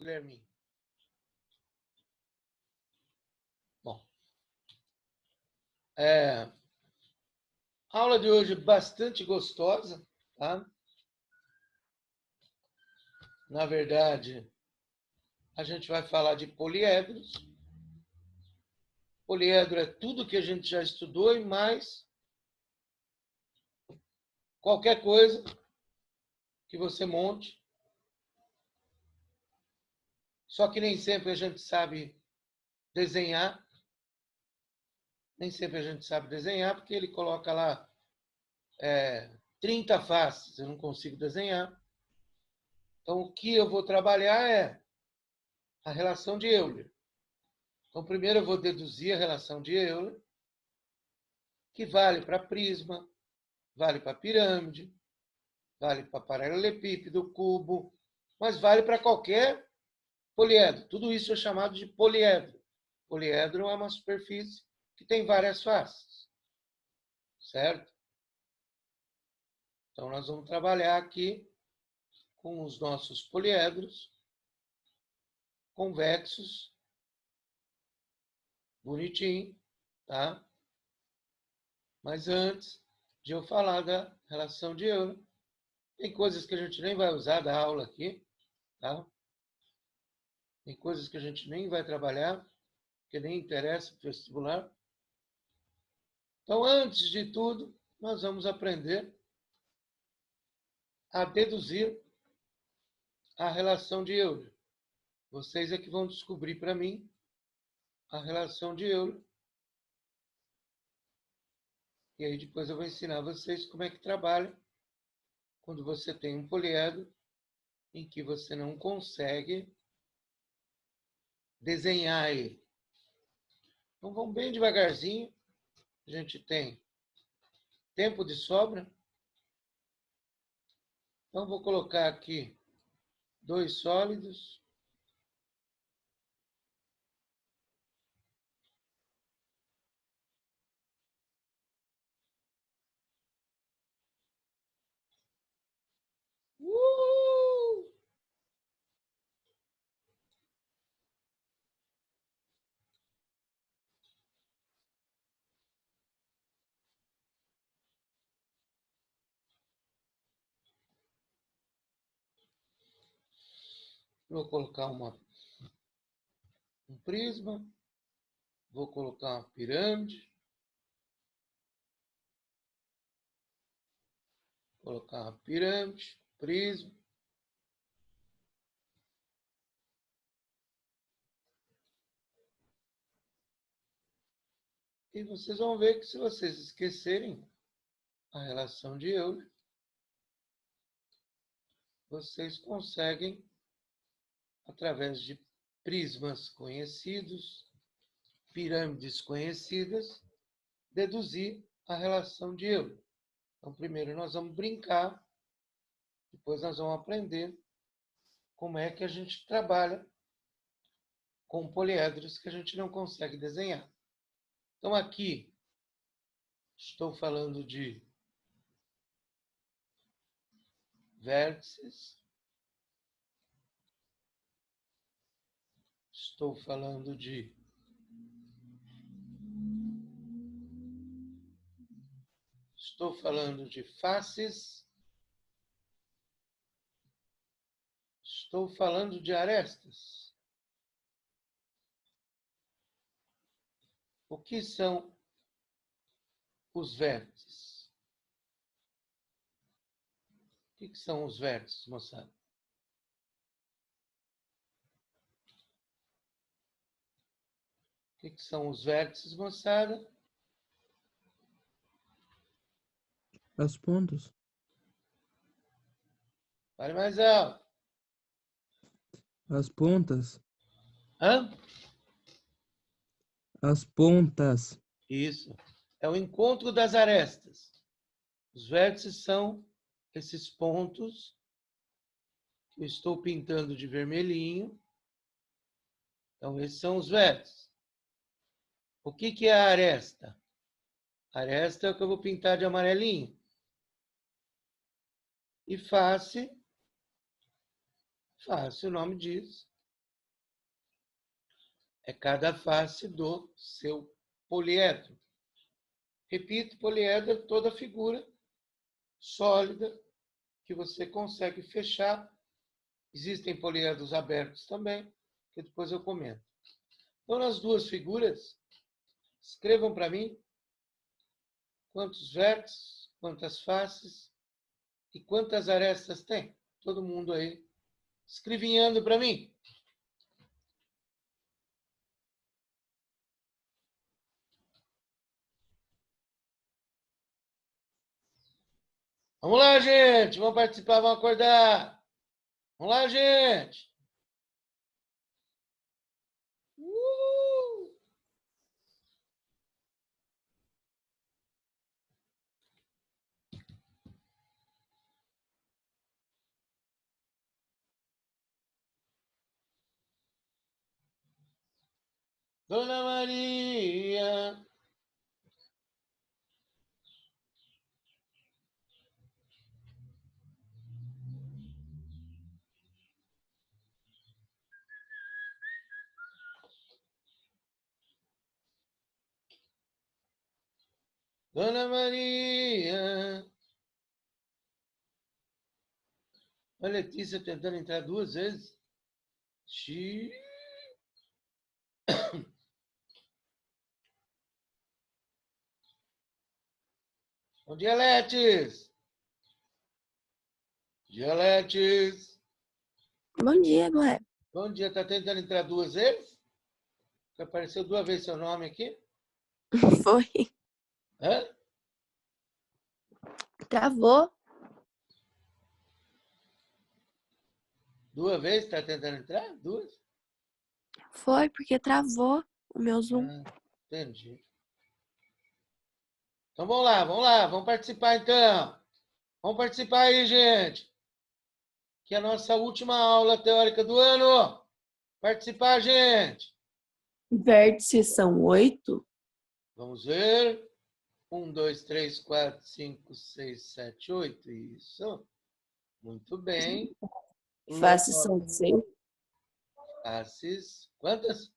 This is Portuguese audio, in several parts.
Guilherme? Bom, a aula de hoje é bastante gostosa, tá? Na verdade, a gente vai falar de poliedros. Poliedro é tudo que a gente já estudou e mais qualquer coisa que você monte. Só que nem sempre a gente sabe desenhar. Nem sempre a gente sabe desenhar, porque ele coloca lá 30 faces, eu não consigo desenhar. Então, o que eu vou trabalhar é a relação de Euler. Então, primeiro eu vou deduzir a relação de Euler, que vale para prisma, vale para pirâmide, vale para paralelepípedo, cubo, mas vale para qualquer poliedro. Tudo isso é chamado de poliedro. Poliedro é uma superfície que tem várias faces, certo? Então, nós vamos trabalhar aqui com os nossos poliedros convexos, bonitinho, tá? Mas antes de eu falar da relação de Euler, tem coisas que a gente nem vai usar da aula aqui, tá? Tem coisas que a gente nem vai trabalhar, que nem interessa para o vestibular. Então, antes de tudo, nós vamos aprender a deduzir a relação de Euler. Vocês é que vão descobrir para mim a relação de Euler. E aí depois eu vou ensinar vocês como é que trabalha quando você tem um poliedro em que você não consegue desenhar ele. Então vamos bem devagarzinho. A gente tem tempo de sobra. Então vou colocar aqui 2 sólidos. Vou colocar um prisma. Vou colocar uma pirâmide. Colocar uma pirâmide, prisma. E vocês vão ver que se vocês esquecerem a relação de Euler, vocês conseguem, através de prismas conhecidos, pirâmides conhecidas, deduzir a relação de Euler. Então, primeiro nós vamos brincar, depois nós vamos aprender como é que a gente trabalha com poliedros que a gente não consegue desenhar. Então, aqui, estou falando de vértices, estou falando de faces, estou falando de arestas. O que são os vértices? O que são os vértices, moçada? O que são os vértices, moçada? As pontas. Fale mais alto. As pontas. Hã? As pontas. Isso. É o encontro das arestas. Os vértices são esses pontos que eu estou pintando de vermelhinho. Então, esses são os vértices. O que é a aresta? A aresta é o que eu vou pintar de amarelinho. E face, o nome diz, é cada face do seu poliedro. Repito, poliedro é toda figura sólida que você consegue fechar. Existem poliedros abertos também, que depois eu comento. Então, nas duas figuras, escrevam para mim quantos vértices, quantas faces e quantas arestas tem. Todo mundo aí escrevinhando para mim. Vamos lá, gente. Vamos participar, vamos acordar. Vamos lá, gente. Dona Maria. Dona Maria. A Letícia tentando entrar duas vezes. Xiii. Bom dia, Letes. Dia, Letes. Bom dia, Gleb. Bom dia, tá tentando entrar duas vezes? Apareceu duas vezes seu nome aqui? Foi. Hã? Travou. Duas vezes tá tentando entrar? Duas? Foi porque travou o meu Zoom. Ah, entendi. Então vamos lá, vamos participar então. Vamos participar aí, gente. Que é a nossa última aula teórica do ano. Participar, gente. Vértices são 8. Vamos ver. 1, 2, 3, 4, 5, 6, 7, 8. Isso. Muito bem. Faces são 6. Faces. Quantas?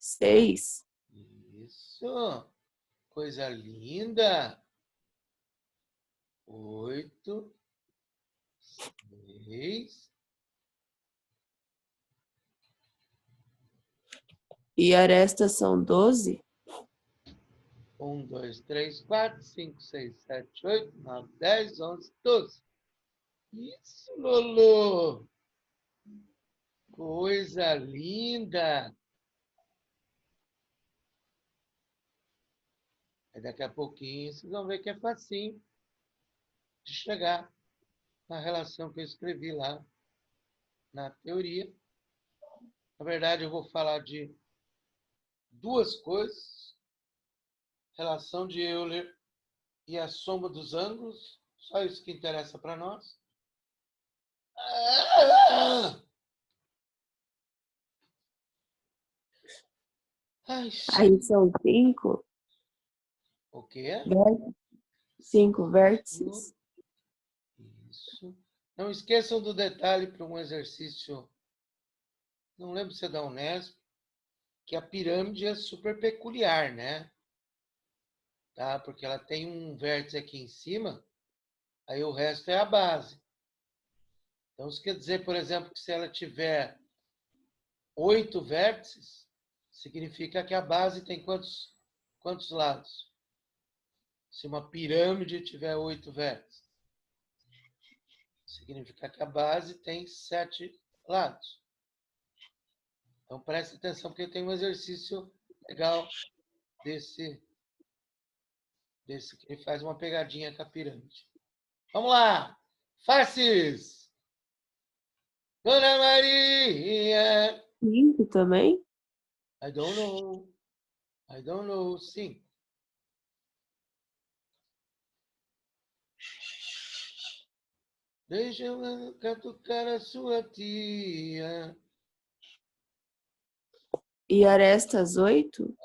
6. Isso. Coisa linda. 8, 6. E arestas são 12. 1, 2, 3, 4, 5, 6, 7, 8, 9, 10, 11, 12. Isso, Lolo. Coisa linda. Aí daqui a pouquinho vocês vão ver que é facinho de chegar na relação que eu escrevi lá na teoria. Na verdade, eu vou falar de duas coisas. Relação de Euler e a soma dos ângulos. Só isso que interessa para nós. Ai, Aí são 5. o quê? 5 vértices. Isso. Não esqueçam do detalhe para um exercício, não lembro se é da Unesp, que a pirâmide é super peculiar, né? Tá? Porque ela tem um vértice aqui em cima, aí o resto é a base. Então, isso quer dizer, por exemplo, que se ela tiver 8 vértices, significa que a base tem quantos lados? Se uma pirâmide tiver 8 vértices, significa que a base tem 7 lados. Então, preste atenção, porque tem um exercício legal desse que ele faz uma pegadinha com a pirâmide. Vamos lá! Faces! Dona Maria! 5 também? I don't know. I don't know. Sim. Deixa eu catucar a sua tia. E arestas 8?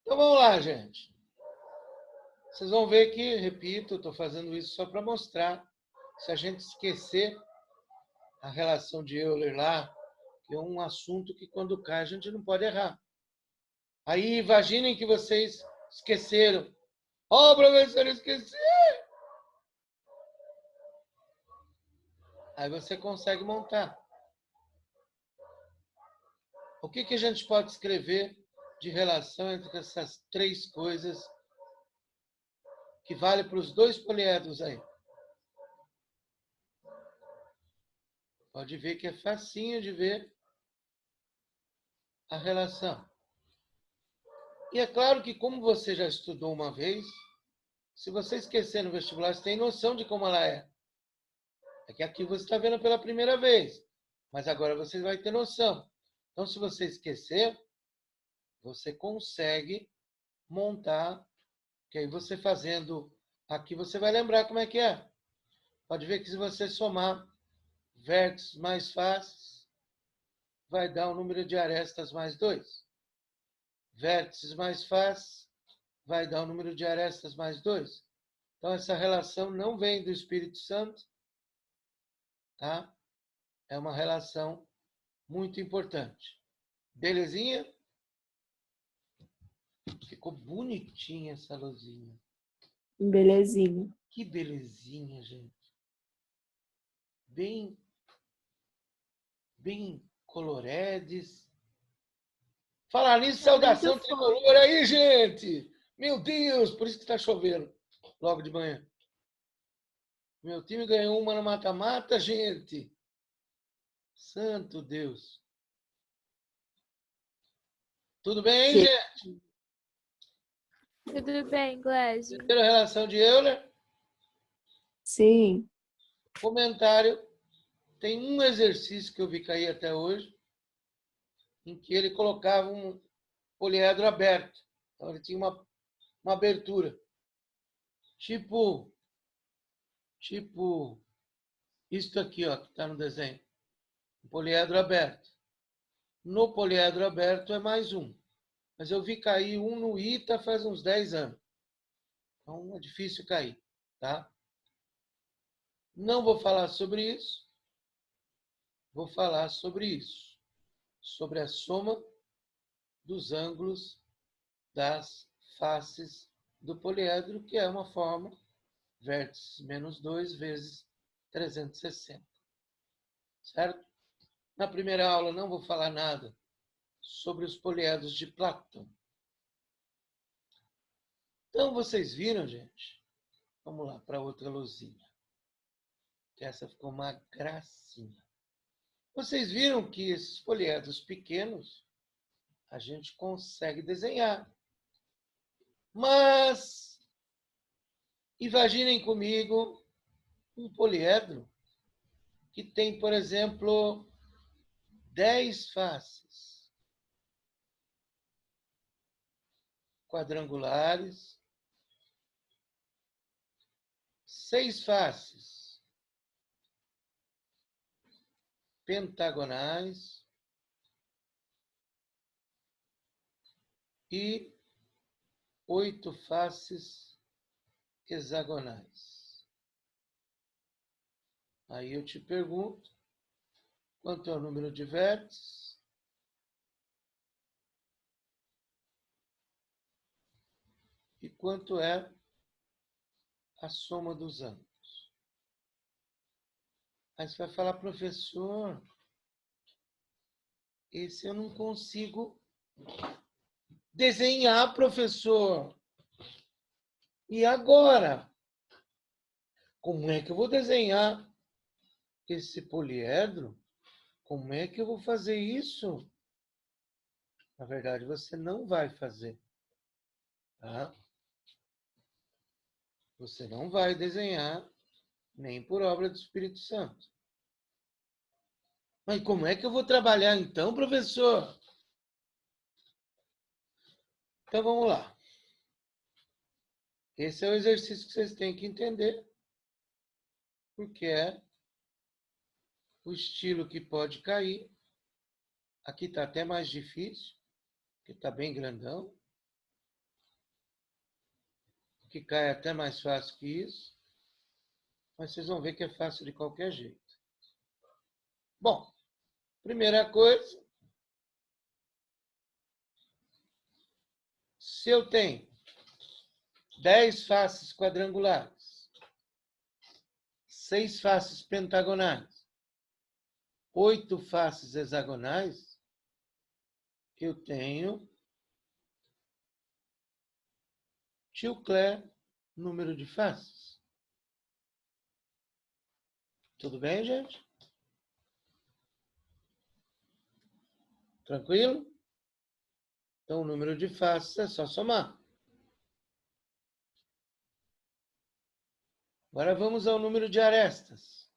Então vamos lá, gente. Vocês vão ver que, repito, eu estou fazendo isso só para mostrar. Se a gente esquecer a relação de Euler lá, que é um assunto que quando cai a gente não pode errar. Aí imaginem que vocês esqueceram. Ó, professor, eu esqueci! Aí você consegue montar. O que a gente pode escrever de relação entre essas três coisas que vale para os dois poliedros aí? Pode ver que é facinho de ver a relação. E é claro que, como você já estudou uma vez, se você esquecer no vestibular, você tem noção de como ela é. É que aqui você está vendo pela primeira vez, mas agora você vai ter noção. Então, se você esquecer, você consegue montar, que aí você fazendo aqui, você vai lembrar como é que é. Pode ver que se você somar vértices mais faces, vai dar o número de arestas mais 2. Vértices mais faces, vai dar o número de arestas mais 2. Então, essa relação não vem do Espírito Santo, tá? É uma relação muito importante. Belezinha? Ficou bonitinha essa luzinha. Belezinha. Que belezinha, gente. Bem coloredes. Falar nisso, saudação muito tricolor aí, gente! Meu Deus, por isso que está chovendo logo de manhã. Meu time ganhou uma no mata-mata, gente. Santo Deus. Tudo bem, Que- gente? Tudo bem, Glésio? Terceira relação de Euler. Sim. Comentário. Tem um exercício que eu vi cair até hoje, em que ele colocava um poliedro aberto. Então, ele tinha uma abertura. Tipo isto aqui, ó, que está no desenho. Um poliedro aberto. No poliedro aberto é mais um. Mas eu vi cair um no ITA faz uns 10 anos. Então é difícil cair, tá? Não vou falar sobre isso. Vou falar sobre isso. Sobre a soma dos ângulos das faces do poliedro, que é uma forma vértice menos 2 vezes 360. Certo? Na primeira aula não vou falar nada sobre os poliedros de Platão. Então, vocês viram, gente? Vamos lá para outra luzinha. Que essa ficou uma gracinha. Vocês viram que esses poliedros pequenos a gente consegue desenhar. Mas, imaginem comigo um poliedro que tem, por exemplo, 10 faces quadrangulares, 6 faces pentagonais e 8 faces hexagonais. Aí eu te pergunto, quanto é o número de vértices? E quanto é a soma dos ângulos? Aí você vai falar, professor, esse eu não consigo desenhar, professor. E agora? Como é que eu vou desenhar esse poliedro? Como é que eu vou fazer isso? Na verdade, você não vai fazer. Tá? Você não vai desenhar nem por obra do Espírito Santo. Mas como é que eu vou trabalhar então, professor? Então vamos lá. Esse é o exercício que vocês têm que entender, porque é o estilo que pode cair. Aqui está até mais difícil, porque está bem grandão. que cai até mais fácil que isso, mas vocês vão ver que é fácil de qualquer jeito. Bom, primeira coisa, se eu tenho 10 faces quadrangulares, 6 faces pentagonais, 8 faces hexagonais, eu tenho tio Clé, número de faces. Tudo bem, gente? Tranquilo? Então, o número de faces é só somar. Agora vamos ao número de arestas.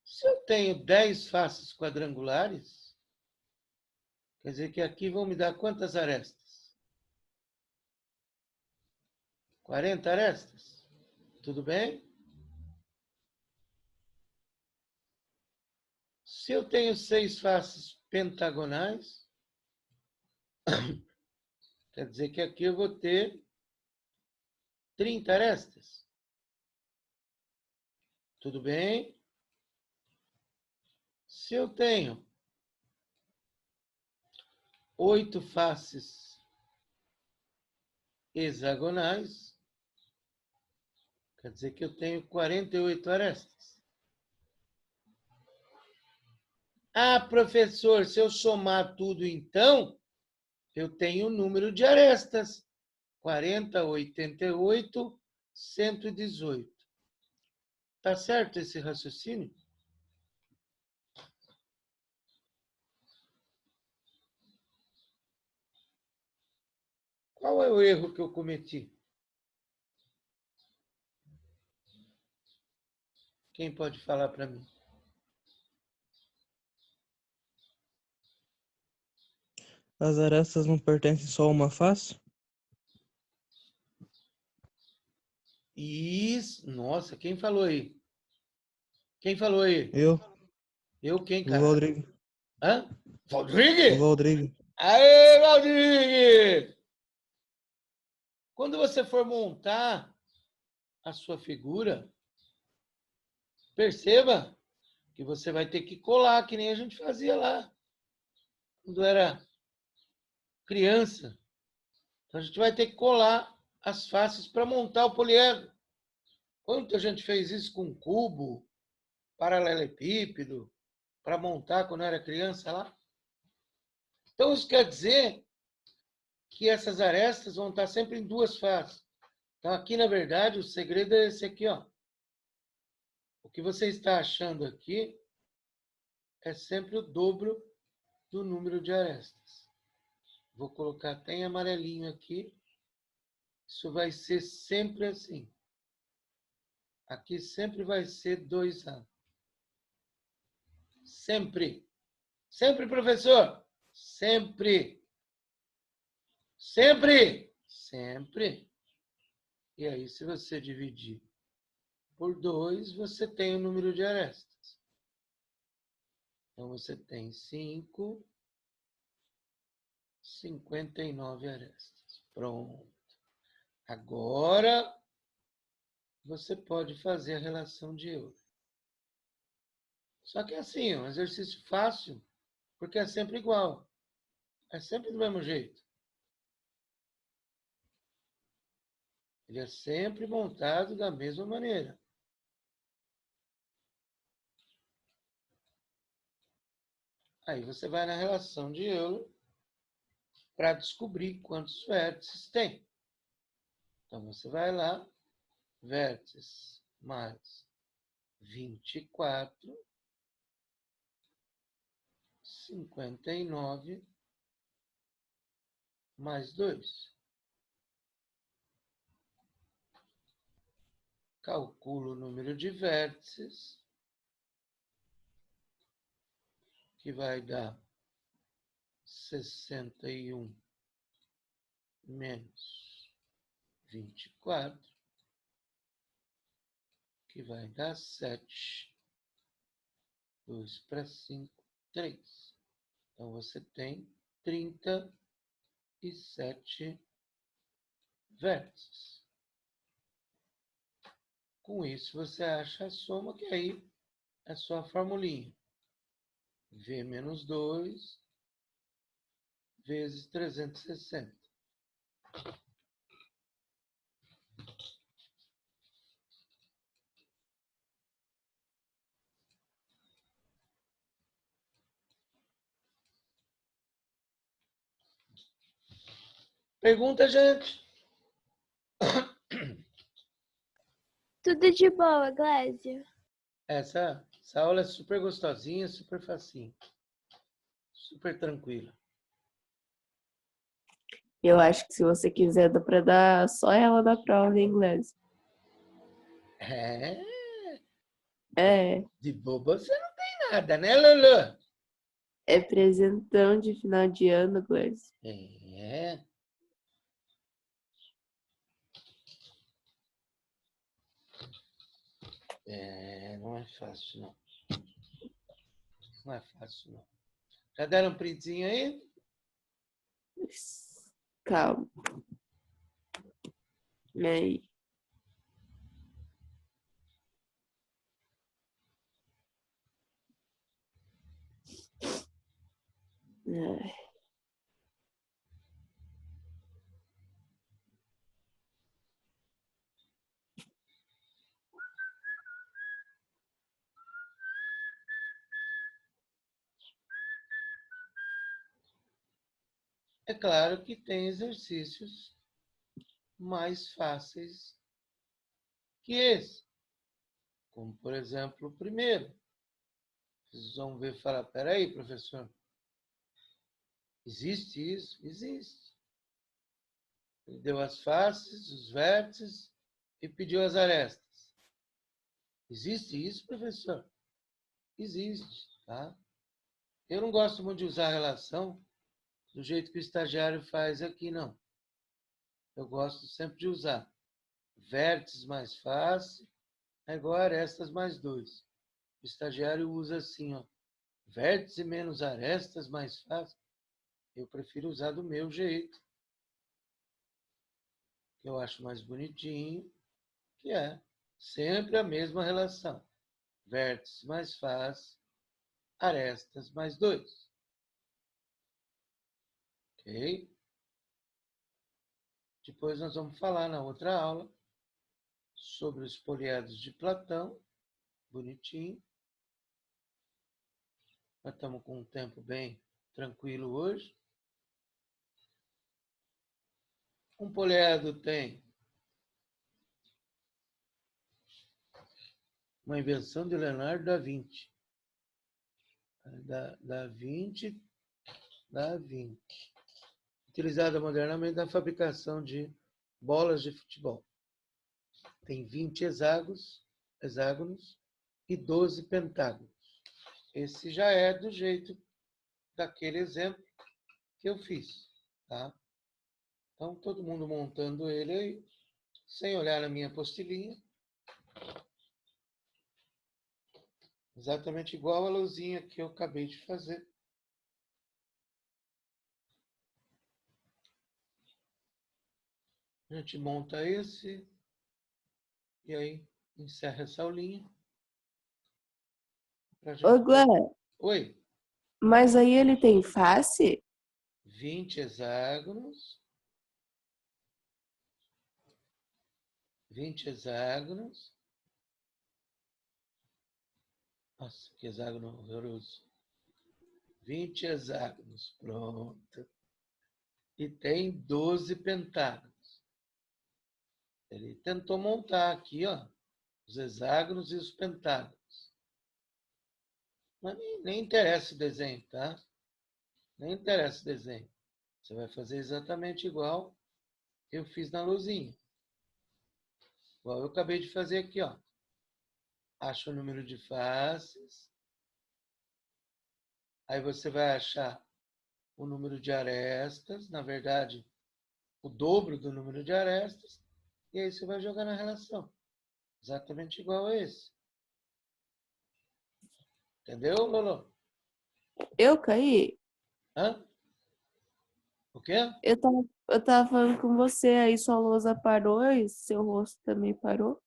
Se eu tenho 10 faces quadrangulares, quer dizer que aqui vão me dar quantas arestas? 40 arestas. Tudo bem? Se eu tenho 6 faces pentagonais, quer dizer que aqui eu vou ter 30 arestas. Tudo bem? Se eu tenho 8 faces hexagonais, quer dizer que eu tenho 48 arestas. Ah, professor, se eu somar tudo então, eu tenho o número de arestas. 40, 88, 118. Tá certo esse raciocínio? Qual é o erro que eu cometi? Quem pode falar para mim? As arestas não pertencem só a uma face? Isso. Nossa, quem falou aí? Quem falou aí? Eu, Eu quem, o cara? Valdrigo. Hã? O Valdrigue? Valdrigo. Aê, Valdrigue! Quando você for montar a sua figura, perceba que você vai ter que colar, que nem a gente fazia lá, quando era criança. Então, a gente vai ter que colar as faces para montar o poliedro. Quanto a gente fez isso com cubo, paralelepípedo, para montar quando era criança lá? Então, isso quer dizer que essas arestas vão estar sempre em duas faces. Então, aqui, na verdade, o segredo é esse aqui, ó. O que você está achando aqui é sempre o dobro do número de arestas. Vou colocar até em amarelinho aqui. Isso vai ser sempre assim. Aqui sempre vai ser 2A. Sempre. Sempre, professor. Sempre. Sempre. Sempre. E aí, se você dividir por 2, você tem o número de arestas. Então, você tem 5, 59 arestas. Pronto. Agora, você pode fazer a relação de Euler. Só que é assim, um exercício fácil, porque é sempre igual. É sempre do mesmo jeito. Ele é sempre montado da mesma maneira. Aí você vai na relação de Euler para descobrir quantos vértices tem. Então, você vai lá, vértices mais 24, 59, mais 2. Calculo o número de vértices, que vai dar 61 menos 24, que vai dar 7. 2 para 5, 3. Então, você tem 37 vértices. Com isso, você acha a soma, que aí é só a formulinha. V menos 2 vezes 360. Pergunta, gente? Tudo de boa, Glésio. Essa aula é super gostosinha, super facinho. Super tranquila. Eu acho que se você quiser, dá pra dar só ela da prova de inglês. É, É, de boba você não tem nada, né, Lulu? é presentão de final de ano, Gleice. É. Não é fácil, não. Não é fácil, não. Já deram um printzinho aí? Calma. Aí. Ai. É claro que tem exercícios mais fáceis que esse. Como, por exemplo, o primeiro. Vocês vão ver e falar, peraí, professor, existe isso? Existe. Ele deu as faces, os vértices e pediu as arestas. Existe isso, professor? Existe, tá? Eu não gosto muito de usar a relação do jeito que o estagiário faz aqui, não. Eu gosto sempre de usar vértices mais face, é igual a arestas mais 2. O estagiário usa assim, ó, vértice menos arestas mais face. Eu prefiro usar do meu jeito, que eu acho mais bonitinho, que é sempre a mesma relação. Vértice mais face, arestas mais 2. Ok? Depois nós vamos falar na outra aula sobre os poliedros de Platão. Bonitinho. Nós estamos com um tempo bem tranquilo hoje. Um poliedro tem uma invenção de Leonardo da Vinci. Da Vinci. Utilizada modernamente na fabricação de bolas de futebol. Tem 20 hexágonos e 12 pentágonos. Esse já é do jeito daquele exemplo que eu fiz, tá? Então, todo mundo montando ele aí, sem olhar na minha apostilinha. Exatamente igual a luzinha que eu acabei de fazer. A gente monta esse e aí encerra essa aulinha. Ô, Glé, Oi. mas aí ele tem face? 20 hexágonos. 20 hexágonos. Nossa, que hexágono horroroso. 20 hexágonos, pronto. E tem 12 pentágonos. Ele tentou montar aqui, ó, os hexágonos e os pentágonos. Mas nem interessa o desenho, tá? Nem interessa o desenho. Você vai fazer exatamente igual eu fiz na luzinha. Igual eu acabei de fazer aqui, ó. Acha o número de faces. Aí você vai achar o número de arestas, na verdade, o dobro do número de arestas, e aí você vai jogar na relação. Exatamente igual a esse. Entendeu, Lolo? Eu caí? Hã? O quê? Eu tava falando com você, aí sua lousa parou e seu rosto também parou.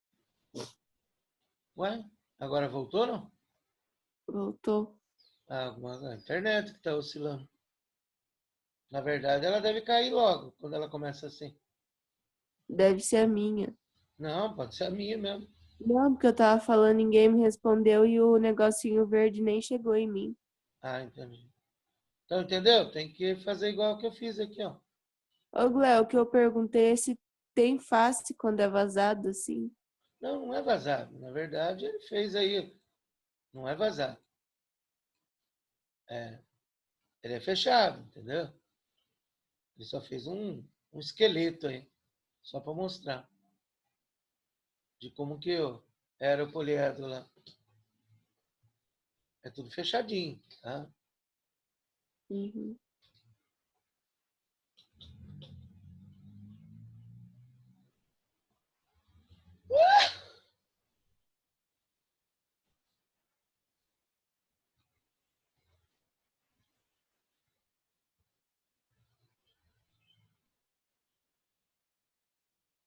Ué, agora voltou, não? Voltou. A internet que está oscilando. Na verdade, ela deve cair logo, quando ela começa assim. Deve ser a minha. Não, pode ser a minha mesmo. Não, porque eu tava falando, ninguém me respondeu e o negocinho verde nem chegou em mim. Ah, entendi. Então, entendeu? Tem que fazer igual que eu fiz aqui, ó. Ô, Gléo, o que eu perguntei é se tem face quando é vazado, assim. Não, não é vazado. Na verdade, ele fez aí. Não é vazado. Ele é fechado, entendeu? Ele só fez um esqueleto aí. Só para mostrar. De como que era o poliedro lá. É tudo fechadinho, tá? Uhum.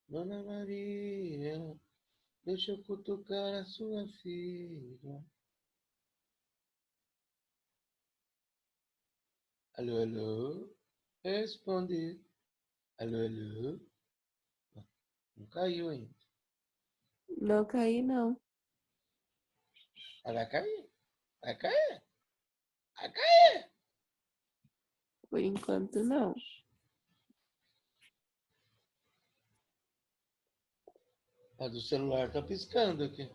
Dona Maria, deixa eu cutucar a sua filha. Alô, alô? Responde. Alô, alô? Não caiu ainda. Não caí, não. Mas vai cair. Vai cair. Vai cair. Por enquanto, não. A do celular tá piscando aqui.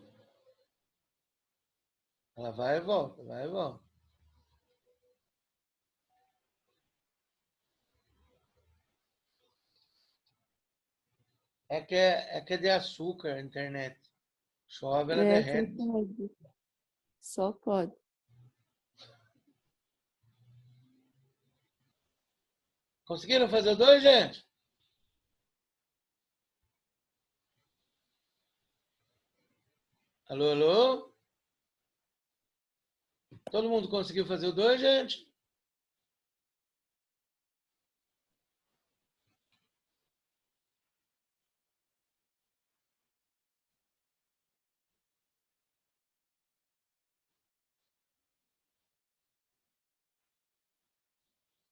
Ela vai e volta, vai e volta. É que é de açúcar a internet. Chove, ela É, só derrete. pode. Só pode. Conseguiram fazer dois, gente? Alô, alô? Todo mundo conseguiu fazer o dois, gente?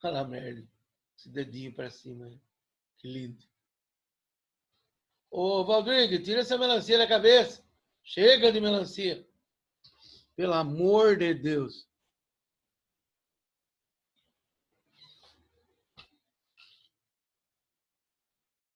Olha lá, merda. Esse dedinho pra cima aí. Que lindo. Ô, Valdrigo, tira essa melancia da cabeça. Chega de melancia. Pelo amor de Deus.